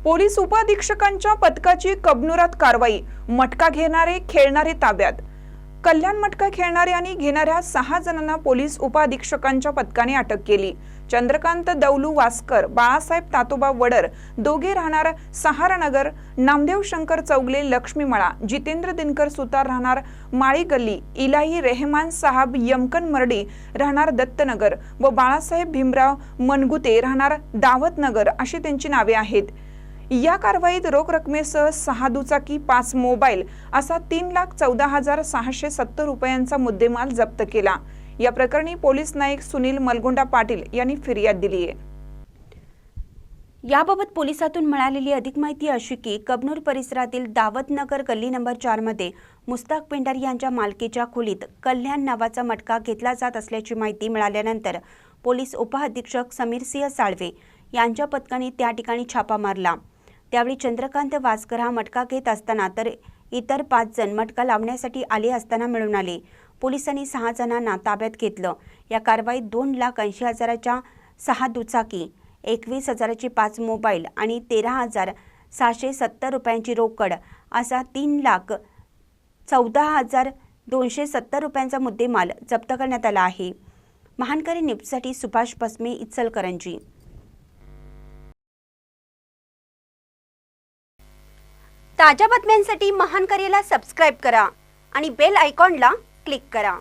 Police उपअधीक्षकांच्या पथकाची कबनुरात कारवाई। मटका घेणारे खेळणारे ताब्यात। कल्याण मटका खेळणारे आणि घेणाऱ्या 6 जणांना पोलीस उपअधीक्षकांच्या पथकाने अटक केली। चंद्रकांत दौलू वास्कर, बाळासाहेब तातोबा वडर, दोघे राहणार सहारानगर, नामदेव शंकर चौगले लक्ष्मीमळा, जितेंद्र दिनकर सुतार राहणार माळी गल्ली, इलाही रेहमान साहब यमकन मर्डी राहणार दत्तनगर व बाळासाहेब भीमराव मनगुते राहणार दावतनगर अशी त्यांची नावे आहेत। या कारवाईत रोख रकमेसह 6 दुचाकी, 5 मोबाईल असा 3,14,670 रुपयांचा मुद्देमाल जप्त केला। या प्रकरणी पोलीस नाईक सुनील मलगोंडा पाटील यांनी फिर्याद दिली आहे। याबाबत पोलिसातून मिळालेली अधिक माहिती अशी की कबनूर परिसरातील दावतनगर गल्ली नंबर 4 मध्ये मुस्ताक पेंडर यांच्या मालकीच्या खोलीत कल्याण नावाचा मटका घेतला जात असल्याची माहिती मिळाल्यानंतर पोलीस उपअधीक्षक समीर सिंह साळवे यांच्या पथकाने त्या ठिकाणी छापा मारला। त्यावेळी चंद्रकांत वास्कर हा मटका घेत असताना तर इतर 5 जण मटका लावण्यासाठी आले असताना मिळून आले। पोलिसांनी 6 जणांना ताब्यात घेतलं। या कारवाईत 2,80,000च्या 6 दुचाकी, 21,000चे 5 मोबाईल आणि 13,770 रुपयांची रोकड असा 3,14,270 रुपयांचा मुद्देमाल जप्त करण्यात आला आहे। महानकरी न्यूजसाठी सुभाष पस्मे, इचलकरंजी। ताज्या बातम्यांसाठी महानकरीला सबस्क्राइब करा आणि बेल आयकॉनला क्लिक करा।